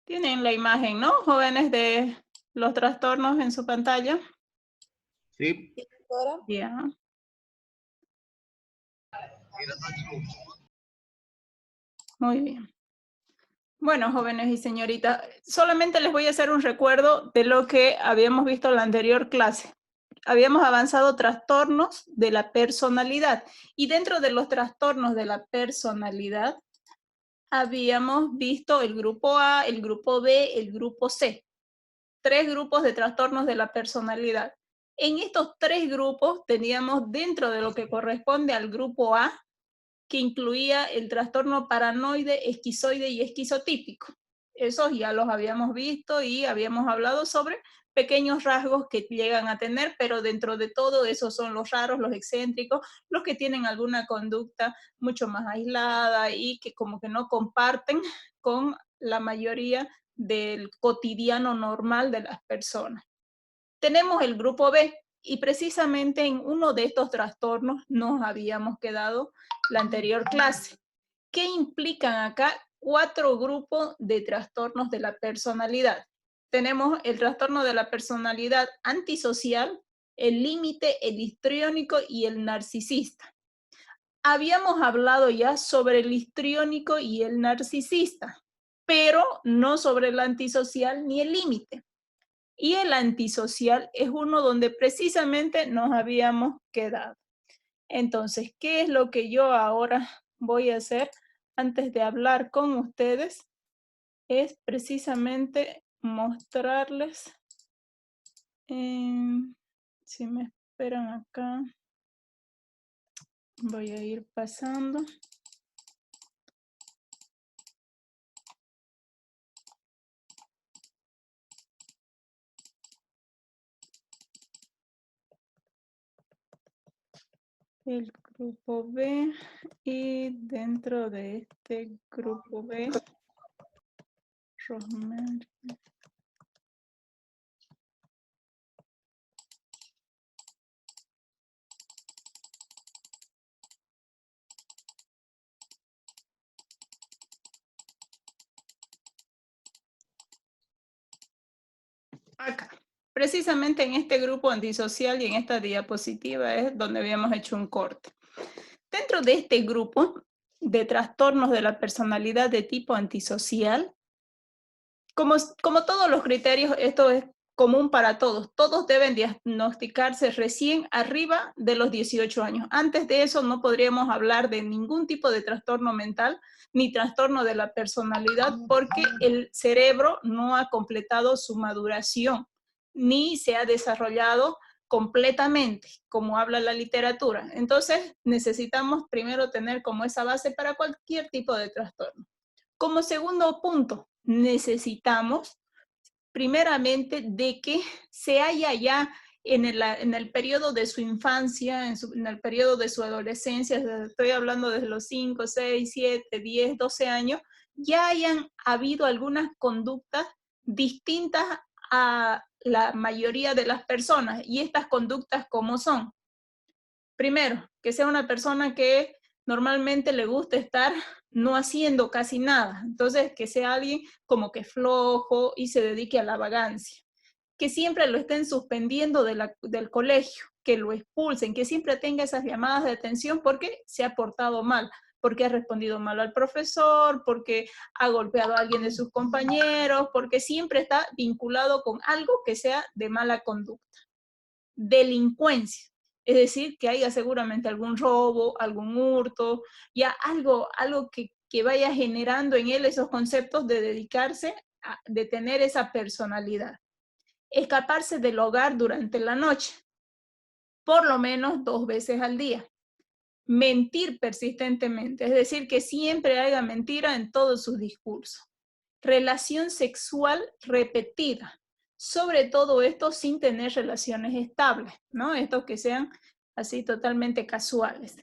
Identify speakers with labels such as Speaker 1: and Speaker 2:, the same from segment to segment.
Speaker 1: Tienen la imagen, ¿no, jóvenes, de los trastornos en su pantalla?
Speaker 2: Sí.
Speaker 1: Ya. Muy bien. Bueno, jóvenes y señoritas, solamente les voy a hacer un recuerdo de lo que habíamos visto en la anterior clase. Habíamos avanzado trastornos de la personalidad y dentro de los trastornos de la personalidad habíamos visto el grupo A, el grupo B, el grupo C. 3 grupos de trastornos de la personalidad. En estos 3 grupos teníamos dentro de lo que corresponde al grupo A, que incluía el trastorno paranoide, esquizoide y esquizotípico. Esos ya los habíamos visto y habíamos hablado sobre pequeños rasgos que llegan a tener, pero dentro de todo esos son los raros, los excéntricos, los que tienen alguna conducta mucho más aislada y que como que no comparten con la mayoría del cotidiano normal de las personas. Tenemos el grupo B y precisamente en uno de estos trastornos nos habíamos quedado la anterior clase. ¿Qué implican acá 4 grupos de trastornos de la personalidad? Tenemos el trastorno de la personalidad antisocial, el límite, el histriónico y el narcisista. Habíamos hablado ya sobre el histriónico y el narcisista, pero no sobre el antisocial ni el límite. Y el antisocial es uno donde precisamente nos habíamos quedado. Entonces, ¿qué es lo que yo ahora voy a hacer antes de hablar con ustedes? Es precisamente mostrarles, si me esperan acá, voy a ir pasando. El grupo B y dentro de este grupo B, Rosmer. Acá. Precisamente en este grupo antisocial y en esta diapositiva es donde habíamos hecho un corte. Dentro de este grupo de trastornos de la personalidad de tipo antisocial, como todos los criterios, esto es común para todos. Todos deben diagnosticarse recién arriba de los 18 años. Antes de eso no podríamos hablar de ningún tipo de trastorno mental ni trastorno de la personalidad porque el cerebro no ha completado su maduración ni se ha desarrollado completamente, como habla la literatura. Entonces, necesitamos primero tener como esa base para cualquier tipo de trastorno. Como segundo punto, necesitamos primeramente de que se haya ya en el periodo de su infancia, en el periodo de su adolescencia, estoy hablando desde los 5, 6, 7, 10, 12 años, ya hayan habido algunas conductas distintas a la mayoría de las personas. Y estas conductas, ¿cómo son? Primero, que sea una persona que normalmente le gusta estar no haciendo casi nada. Entonces, que sea alguien como que flojo y se dedique a la vagancia. Que siempre lo estén suspendiendo del colegio, que lo expulsen, que siempre tenga esas llamadas de atención porque se ha portado mal, porque ha respondido mal al profesor, porque ha golpeado a alguien de sus compañeros, porque siempre está vinculado con algo que sea de mala conducta. Delincuencia. Es decir, que haya seguramente algún robo, algún hurto, ya algo que vaya generando en él esos conceptos de dedicarse, de tener esa personalidad. Escaparse del hogar durante la noche, por lo menos 2 veces al día. Mentir persistentemente, es decir, que siempre haya mentira en todos sus discursos. Relación sexual repetida, sobre todo esto sin tener relaciones estables, ¿no? Estos que sean así totalmente casuales.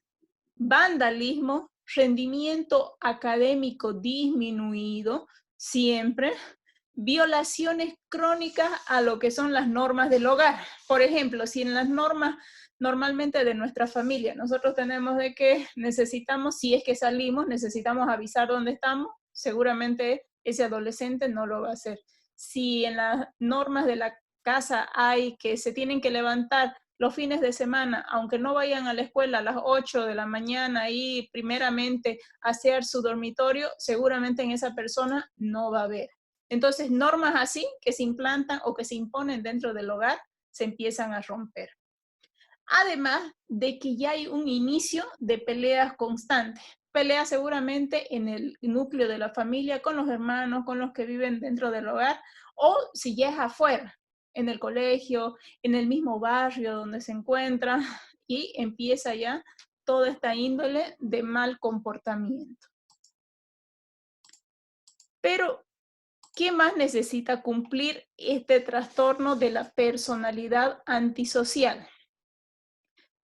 Speaker 1: Vandalismo, rendimiento académico disminuido, siempre. Violaciones crónicas a lo que son las normas del hogar. Por ejemplo, si en las normas normalmente de nuestra familia nosotros tenemos de que necesitamos, si es que salimos, necesitamos avisar dónde estamos, seguramente ese adolescente no lo va a hacer. Si en las normas de la casa hay que se tienen que levantar los fines de semana, aunque no vayan a la escuela a las 8 de la mañana y primeramente hacer su dormitorio, seguramente en esa persona no va a haber. Entonces, normas así que se implantan o que se imponen dentro del hogar se empiezan a romper. Además de que ya hay un inicio de peleas constantes. Peleas seguramente en el núcleo de la familia, con los hermanos, con los que viven dentro del hogar, o si ya es afuera, en el colegio, en el mismo barrio donde se encuentra, y empieza ya toda esta índole de mal comportamiento. Pero, ¿qué más necesita cumplir este trastorno de la personalidad antisocial?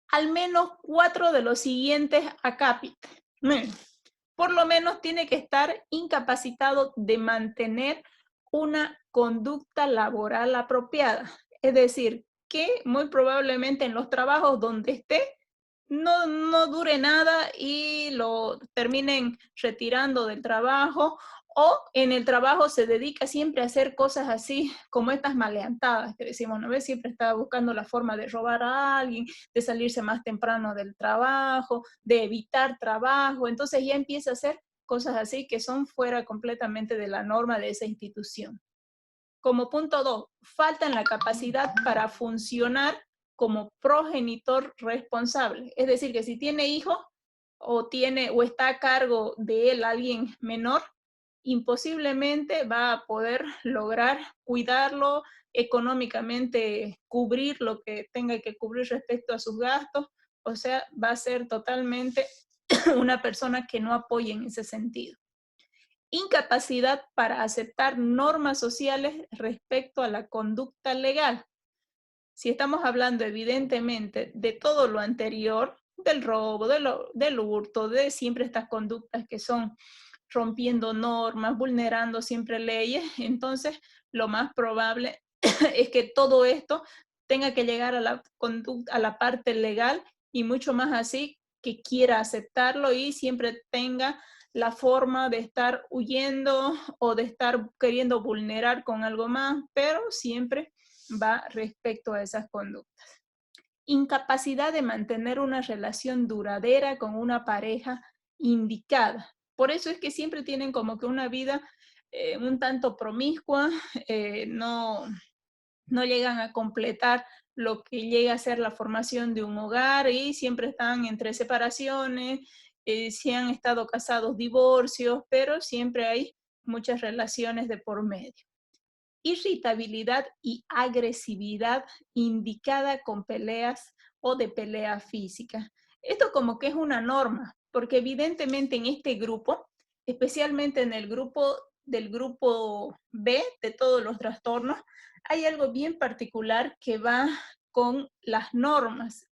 Speaker 1: Al menos 4 de los siguientes acápites. Por lo menos tiene que estar incapacitado de mantener una conducta laboral apropiada. Es decir, que muy probablemente en los trabajos donde esté no dure nada y lo terminen retirando del trabajo, o en el trabajo se dedica siempre a hacer cosas así como estas maleantadas que decimos, ¿no ves? Siempre está buscando la forma de robar a alguien, de salirse más temprano del trabajo, de evitar trabajo. Entonces ya empieza a hacer cosas así que son fuera completamente de la norma de esa institución. Como punto 2, falta en la capacidad para funcionar como progenitor responsable. Es decir, que si tiene hijos o está a cargo de él alguien menor, imposiblemente va a poder lograr cuidarlo económicamente, cubrir lo que tenga que cubrir respecto a sus gastos. O sea, va a ser totalmente una persona que no apoye en ese sentido. Incapacidad para aceptar normas sociales respecto a la conducta legal. Si estamos hablando evidentemente de todo lo anterior, del robo, del hurto, de siempre estas conductas que son rompiendo normas, vulnerando siempre leyes, entonces lo más probable es que todo esto tenga que llegar a la parte legal y mucho más así que quiera aceptarlo y siempre tenga la forma de estar huyendo o de estar queriendo vulnerar con algo más, pero siempre va respecto a esas conductas. Incapacidad de mantener una relación duradera con una pareja indicada. Por eso es que siempre tienen como que una vida un tanto promiscua, no llegan a completar lo que llega a ser la formación de un hogar y siempre están entre separaciones, si han estado casados, divorcios, pero siempre hay muchas relaciones de por medio. Irritabilidad y agresividad indicada con peleas o de pelea física. Esto como que es una norma, porque evidentemente en este grupo, especialmente en el grupo del grupo B de todos los trastornos, hay algo bien particular que va con las normas,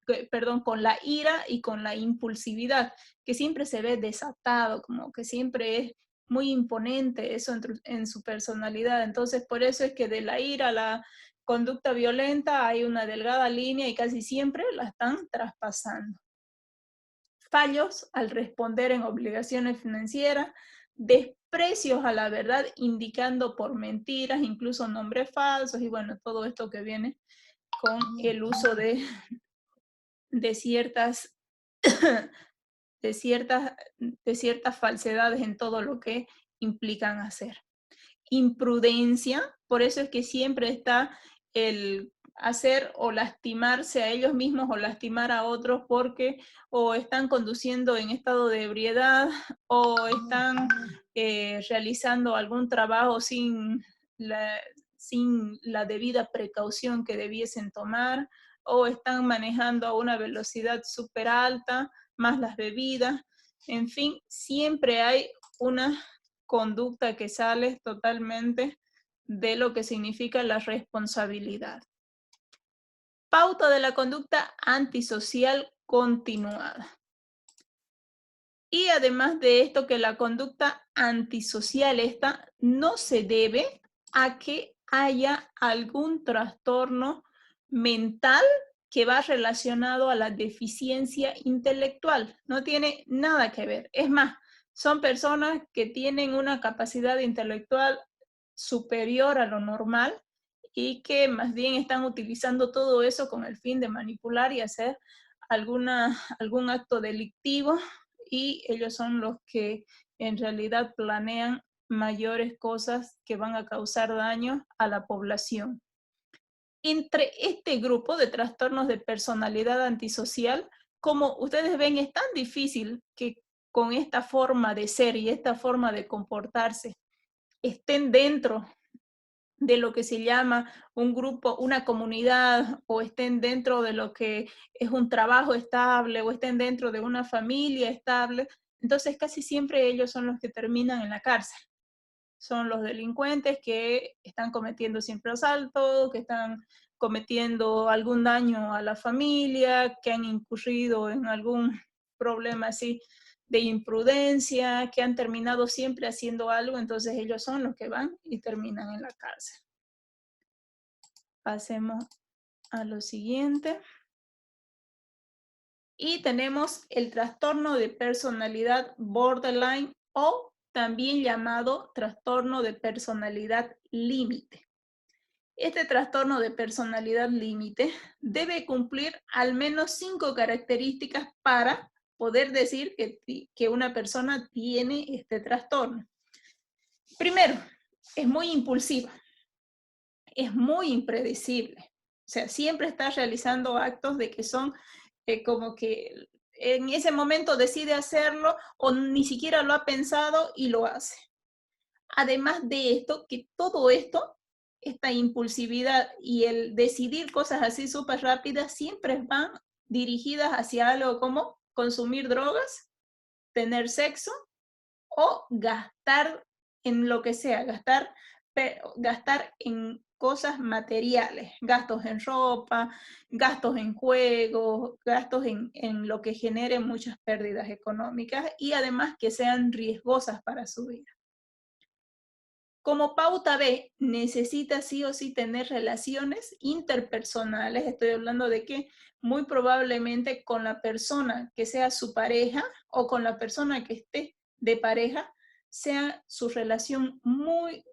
Speaker 1: con la ira y con la impulsividad, que siempre se ve desatado, como que siempre es muy imponente eso en su personalidad. Entonces, por eso es que de la ira a la conducta violenta hay una delgada línea y casi siempre la están traspasando. Fallos al responder en obligaciones financieras, desprecios a la verdad indicando por mentiras, incluso nombres falsos y bueno, todo esto que viene con el uso de ciertas de ciertas falsedades en todo lo que implican hacer. Imprudencia, por eso es que siempre está el hacer o lastimarse a ellos mismos o lastimar a otros porque o están conduciendo en estado de ebriedad o están realizando algún trabajo sin la debida precaución que debiesen tomar o están manejando a una velocidad súper alta, más las bebidas. En fin, siempre hay una conducta que sale totalmente de lo que significa la responsabilidad. Pauta de la conducta antisocial continuada. Y además de esto, que la conducta antisocial esta no se debe a que haya algún trastorno mental que va relacionado a la deficiencia intelectual. No tiene nada que ver. Es más, Son personas que tienen una capacidad intelectual superior a lo normal y que más bien están utilizando todo eso con el fin de manipular y hacer algún acto delictivo, y ellos son los que en realidad planean mayores cosas que van a causar daño a la población. Entre este grupo de trastornos de personalidad antisocial, como ustedes ven, es tan difícil que con esta forma de ser y esta forma de comportarse estén dentro de lo que se llama un grupo, una comunidad, o estén dentro de lo que es un trabajo estable, o estén dentro de una familia estable. Entonces casi siempre ellos son los que terminan en la cárcel. Son los delincuentes que están cometiendo siempre asaltos, que están cometiendo algún daño a la familia, que han incurrido en algún problema así de imprudencia, que han terminado siempre haciendo algo. Entonces ellos son los que van y terminan en la cárcel. Pasemos a lo siguiente. Y tenemos el trastorno de personalidad borderline, o también llamado trastorno de personalidad límite. Este trastorno de personalidad límite debe cumplir al menos 5 características para poder decir que una persona tiene este trastorno. Primero, es muy impulsiva, es muy impredecible. O sea, siempre está realizando actos de que son como que en ese momento decide hacerlo o ni siquiera lo ha pensado y lo hace. Además de esto, que todo esto, esta impulsividad y el decidir cosas así súper rápidas, siempre van dirigidas hacia algo como consumir drogas, tener sexo o gastar en lo que sea, gastar en cosas materiales, gastos en ropa, gastos en juegos, gastos en lo que genere muchas pérdidas económicas y además que sean riesgosas para su vida. Como pauta B, necesita sí o sí tener relaciones interpersonales. Estoy hablando de que muy probablemente con la persona que sea su pareja o con la persona que esté de pareja, sea su relación muy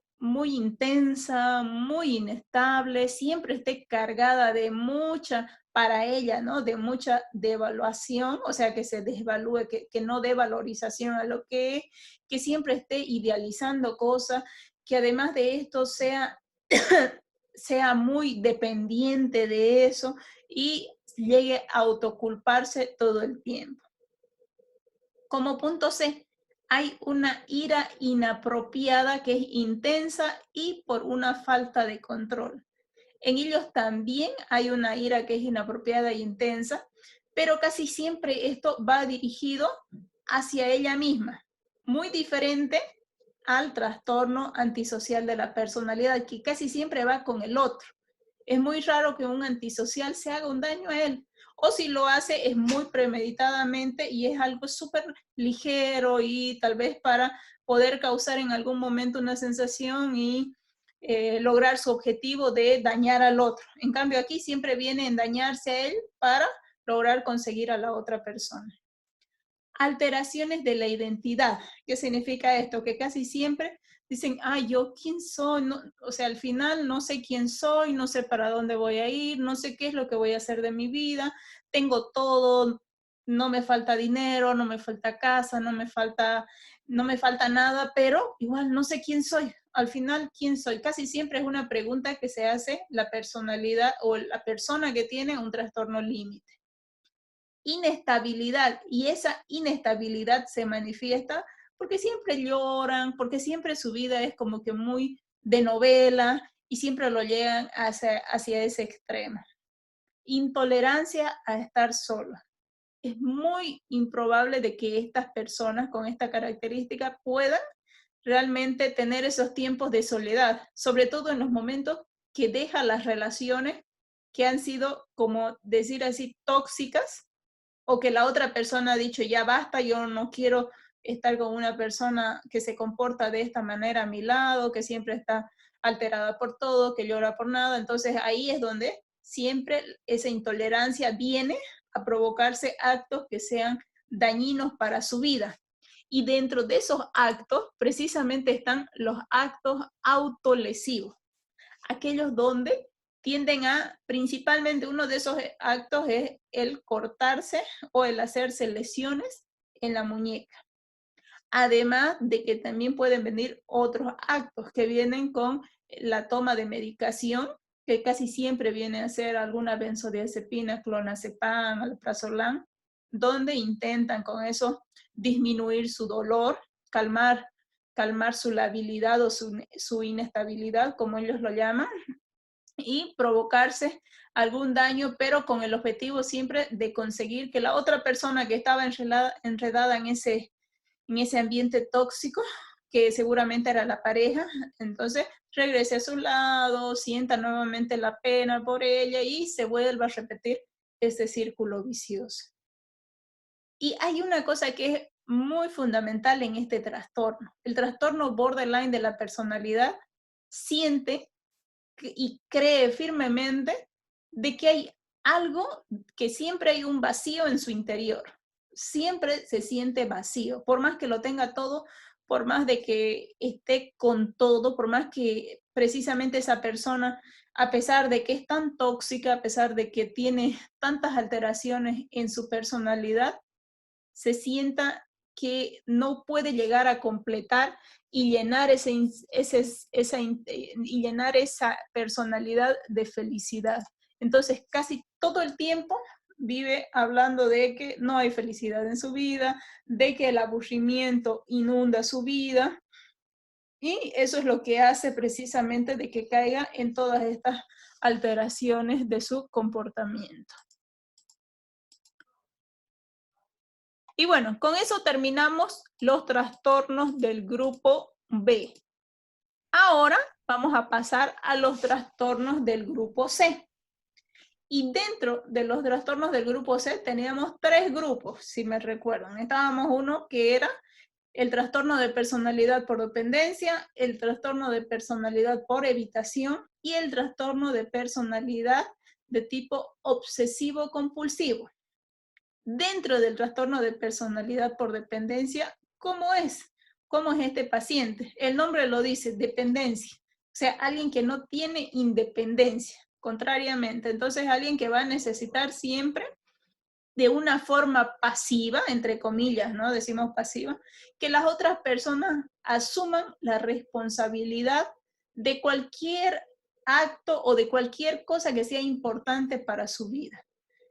Speaker 1: intensa, muy inestable, siempre esté cargada de mucha, para ella, ¿no? De mucha devaluación, o sea, que se desvalúe, que no dé valorización a lo que siempre esté idealizando cosas, que además de esto sea muy dependiente de eso y llegue a autoculparse todo el tiempo. Como punto C, hay una ira inapropiada que es intensa y por una falta de control. En ellos también hay una ira que es inapropiada e intensa, pero casi siempre esto va dirigido hacia ella misma, muy diferente al trastorno antisocial de la personalidad, que casi siempre va con el otro. Es muy raro que un antisocial se haga un daño a él, o si lo hace es muy premeditadamente y es algo súper ligero y tal vez para poder causar en algún momento una sensación y lograr su objetivo de dañar al otro. En cambio aquí siempre viene en dañarse a él para lograr conseguir a la otra persona. Alteraciones de la identidad. ¿Qué significa esto? Que casi siempre dicen, yo quién soy, no, o sea, al final no sé quién soy, no sé para dónde voy a ir, no sé qué es lo que voy a hacer de mi vida, tengo todo, no me falta dinero, no me falta casa, no me falta nada, pero igual no sé quién soy. Al final, ¿quién soy? Casi siempre es una pregunta que se hace la personalidad o la persona que tiene un trastorno límite. Inestabilidad, y esa inestabilidad se manifiesta porque siempre lloran, porque siempre su vida es como que muy de novela y siempre lo llegan hacia ese extremo. Intolerancia a estar sola. Es muy improbable de que estas personas con esta característica puedan realmente tener esos tiempos de soledad, sobre todo en los momentos que dejan las relaciones que han sido, como decir así, tóxicas, o que la otra persona ha dicho, ya basta, yo no quiero estar con una persona que se comporta de esta manera a mi lado, que siempre está alterada por todo, que llora por nada. Entonces ahí es donde siempre esa intolerancia viene a provocarse actos que sean dañinos para su vida. Y dentro de esos actos, precisamente están los actos autolesivos, aquellos donde tienden a, principalmente uno de esos actos es el cortarse o el hacerse lesiones en la muñeca. Además de que también pueden venir otros actos que vienen con la toma de medicación, que casi siempre viene a ser alguna benzodiazepina, clonazepam, alprazolam, donde intentan con eso disminuir su dolor, calmar su labilidad o su inestabilidad, como ellos lo llaman, y provocarse algún daño, pero con el objetivo siempre de conseguir que la otra persona que estaba enredada en ese ambiente tóxico, que seguramente era la pareja, entonces regrese a su lado, sienta nuevamente la pena por ella y se vuelva a repetir este círculo vicioso. Y hay una cosa que es muy fundamental en este trastorno. El trastorno borderline de la personalidad siente y cree firmemente de que hay algo, que siempre hay un vacío en su interior. Siempre se siente vacío, por más que lo tenga todo, por más de que esté con todo, por más que precisamente esa persona, a pesar de que es tan tóxica, a pesar de que tiene tantas alteraciones en su personalidad, se sienta que no puede llegar a completar y llenar y llenar esa personalidad de felicidad. Entonces, casi todo el tiempo vive hablando de que no hay felicidad en su vida, de que el aburrimiento inunda su vida, y eso es lo que hace precisamente de que caiga en todas estas alteraciones de su comportamiento. Y bueno, con eso terminamos los trastornos del grupo B. Ahora vamos a pasar a los trastornos del grupo C. Y dentro de los trastornos del grupo C teníamos 3 grupos, si me recuerdan. Estábamos uno que era el trastorno de personalidad por dependencia, el trastorno de personalidad por evitación y el trastorno de personalidad de tipo obsesivo-compulsivo. Dentro del trastorno de personalidad por dependencia, ¿cómo es? ¿Cómo es este paciente? El nombre lo dice, dependencia. O sea, alguien que no tiene independencia, contrariamente. Entonces, alguien que va a necesitar siempre de una forma pasiva, entre comillas, ¿no? Decimos pasiva, que las otras personas asuman la responsabilidad de cualquier acto o de cualquier cosa que sea importante para su vida.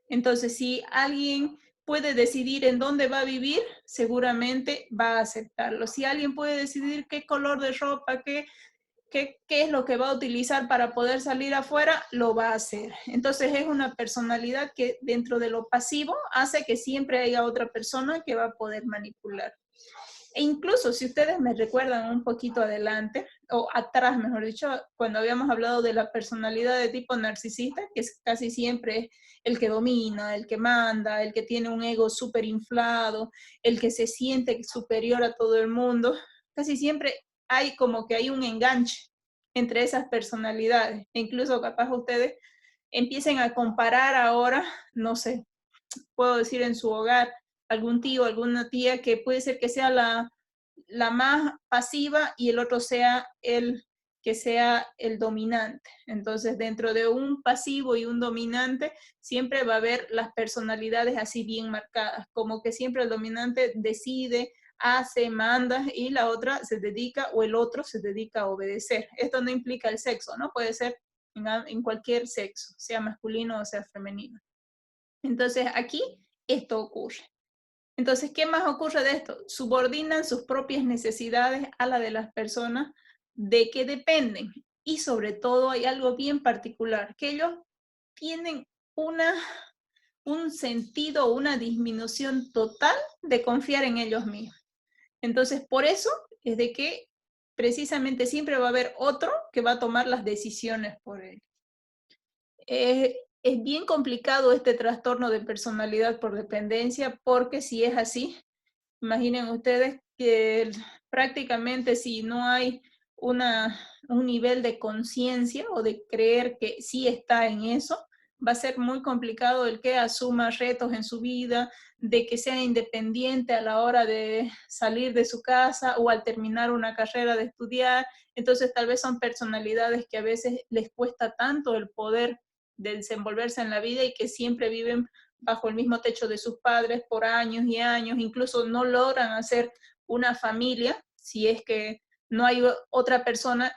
Speaker 1: Entonces, si alguien puede decidir en dónde va a vivir, seguramente va a aceptarlo. Si alguien puede decidir qué color de ropa, qué es lo que va a utilizar para poder salir afuera, lo va a hacer. Entonces es una personalidad que dentro de lo pasivo hace que siempre haya otra persona que va a poder manipular. E incluso si ustedes me recuerdan un poquito adelante, o atrás mejor dicho, cuando habíamos hablado de la personalidad de tipo narcisista, que es casi siempre el que domina, el que manda, el que tiene un ego súper inflado, el que se siente superior a todo el mundo, casi siempre hay como que hay un enganche entre esas personalidades. E incluso capaz ustedes empiecen a comparar ahora, no sé, puedo decir en su hogar, algún tío, alguna tía que puede ser que sea la más pasiva y el otro sea el que sea el dominante. Entonces, dentro de un pasivo y un dominante, siempre va a haber las personalidades así bien marcadas, como que siempre el dominante decide, hace, manda, y la otra se dedica, o el otro se dedica a obedecer. Esto no implica el sexo, ¿no? Puede ser en cualquier sexo, sea masculino o sea femenino. Entonces, aquí esto ocurre. Entonces, ¿qué más ocurre de esto? Subordinan sus propias necesidades a la de las personas de que dependen. Y sobre todo hay algo bien particular, que ellos tienen un sentido, una disminución total de confiar en ellos mismos. Entonces, por eso es de que precisamente siempre va a haber otro que va a tomar las decisiones por él. Es bien complicado este trastorno de personalidad por dependencia, porque si es así, imaginen ustedes que prácticamente si no hay un nivel de conciencia o de creer que sí está en eso, va a ser muy complicado el que asuma retos en su vida, de que sea independiente a la hora de salir de su casa o al terminar una carrera de estudiar. Entonces tal vez son personalidades que a veces les cuesta tanto el poder de desenvolverse en la vida y que siempre viven bajo el mismo techo de sus padres por años y años, incluso no logran hacer una familia si es que no hay otra persona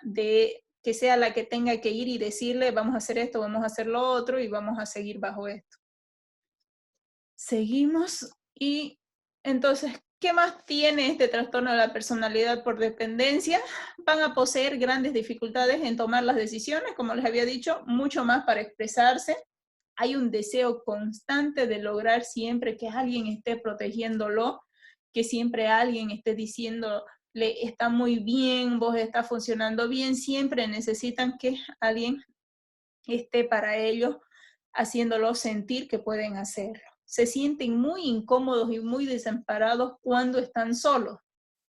Speaker 1: que sea la que tenga que ir y decirle vamos a hacer esto, vamos a hacer lo otro y vamos a seguir bajo esto. Seguimos y entonces, ¿qué más tiene este trastorno de la personalidad por dependencia? Van a poseer grandes dificultades en tomar las decisiones, como les había dicho, mucho más para expresarse. Hay un deseo constante de lograr siempre que alguien esté protegiéndolo, que siempre alguien esté diciéndole está muy bien, vos está funcionando bien, siempre necesitan que alguien esté para ellos, haciéndolo sentir que pueden hacerlo. Se sienten muy incómodos y muy desamparados cuando están solos.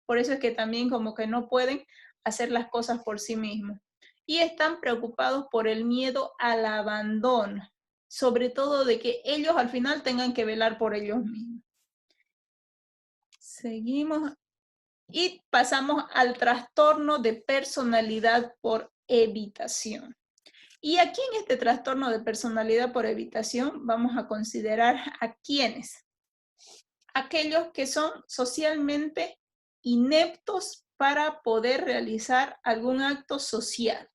Speaker 1: Por eso es que también como que no pueden hacer las cosas por sí mismos. Y están preocupados por el miedo al abandono, sobre todo de que ellos al final tengan que velar por ellos mismos. Seguimos y pasamos al trastorno de personalidad por evitación. Y aquí en este trastorno de personalidad por evitación vamos a considerar a quiénes. Aquellos que son socialmente ineptos para poder realizar algún acto social.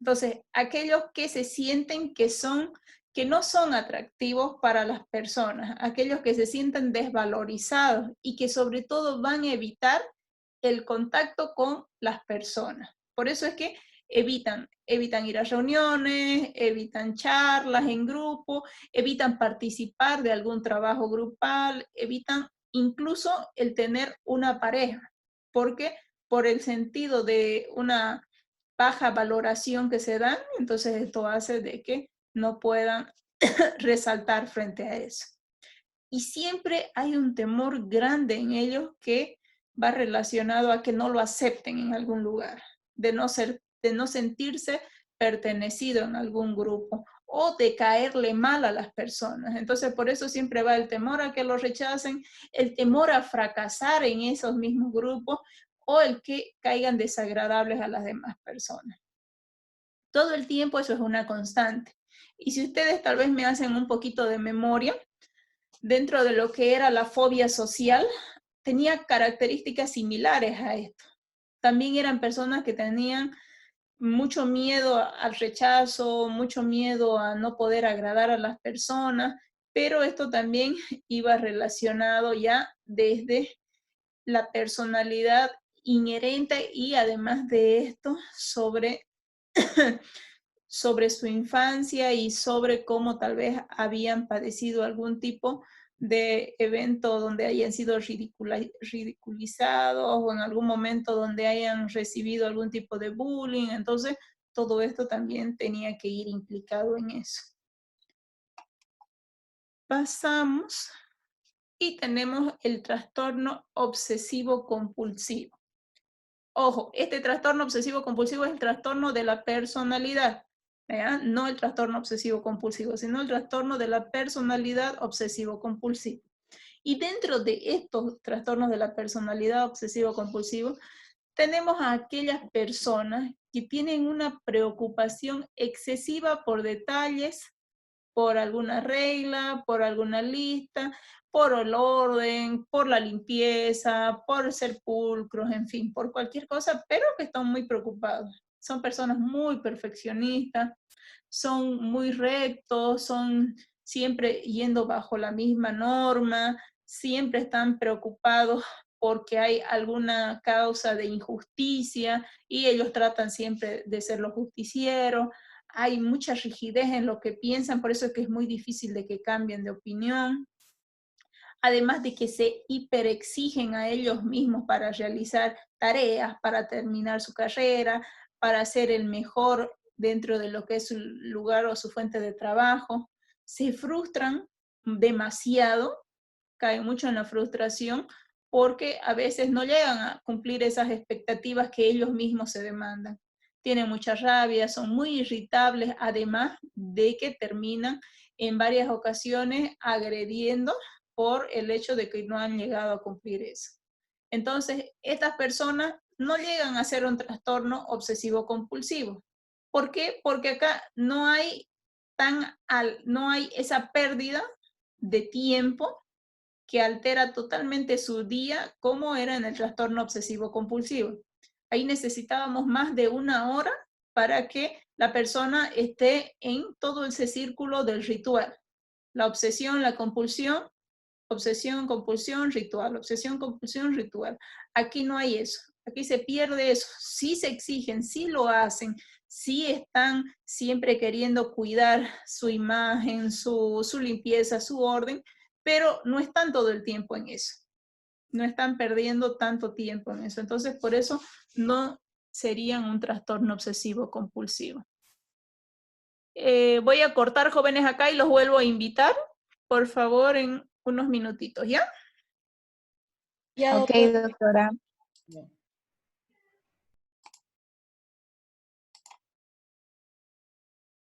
Speaker 1: Entonces, aquellos que se sienten que no son atractivos para las personas, aquellos que se sienten desvalorizados y que sobre todo van a evitar el contacto con las personas. Por eso es que evitan ir a reuniones, evitan charlas en grupo, evitan participar de algún trabajo grupal, evitan incluso el tener una pareja, porque por el sentido de una baja valoración que se dan, entonces esto hace de que no puedan resaltar frente a eso. Y siempre hay un temor grande en ellos que va relacionado a que no lo acepten en algún lugar, de no sentirse pertenecido en algún grupo o de caerle mal a las personas. Entonces, por eso siempre va el temor a que lo rechacen, el temor a fracasar en esos mismos grupos o el que caigan desagradables a las demás personas. Todo el tiempo eso es una constante. Y si ustedes tal vez me hacen un poquito de memoria, dentro de lo que era la fobia social, tenía características similares a esto. También eran personas que tenían mucho miedo al rechazo, mucho miedo a no poder agradar a las personas, pero esto también iba relacionado ya desde la personalidad inherente y además de esto sobre, sobre su infancia y sobre cómo tal vez habían padecido algún tipo de evento donde hayan sido ridiculizados o en algún momento donde hayan recibido algún tipo de bullying. Entonces, todo esto también tenía que ir implicado en eso. Pasamos y tenemos el trastorno obsesivo compulsivo. Ojo, este trastorno obsesivo compulsivo es el trastorno de la personalidad, ¿ya? No el trastorno obsesivo compulsivo, sino el trastorno de la personalidad obsesivo compulsivo. Y dentro de estos trastornos de la personalidad obsesivo compulsivo, tenemos a aquellas personas que tienen una preocupación excesiva por detalles, por alguna regla, por alguna lista, por el orden, por la limpieza, por ser pulcros, en fin, por cualquier cosa, pero que están muy preocupados. Son personas muy perfeccionistas, son muy rectos, son siempre yendo bajo la misma norma, siempre están preocupados porque hay alguna causa de injusticia y ellos tratan siempre de ser los justicieros. Hay mucha rigidez en lo que piensan, por eso es que es muy difícil de que cambien de opinión. Además de que se hiperexigen a ellos mismos para realizar tareas, para terminar su carrera, para ser el mejor dentro de lo que es su lugar o su fuente de trabajo. Se frustran demasiado, caen mucho en la frustración porque a veces no llegan a cumplir esas expectativas que ellos mismos se demandan. tienen mucha rabia, son muy irritables, además de que terminan en varias ocasiones agrediendo por el hecho de que no han llegado a cumplir eso. Entonces, estas personas no llegan a ser un trastorno obsesivo compulsivo. ¿Por qué? Porque acá no hay esa pérdida de tiempo que altera totalmente su día como era en el trastorno obsesivo compulsivo. Ahí necesitábamos más de 1 hora para que la persona esté en todo ese círculo del ritual. La obsesión, la compulsión, obsesión, compulsión, ritual, obsesión, compulsión, ritual. Aquí no hay eso, aquí se pierde eso. Sí se exigen, sí lo hacen, sí están siempre queriendo cuidar su imagen, su limpieza, su orden, pero no están todo el tiempo en eso. No están perdiendo tanto tiempo en eso. Entonces, por eso no serían un trastorno obsesivo compulsivo. Voy a cortar, jóvenes, acá y los vuelvo a invitar, por favor, en unos minutitos, ¿ya?
Speaker 3: Ya,
Speaker 4: Ok,
Speaker 3: doctora.
Speaker 4: doctora.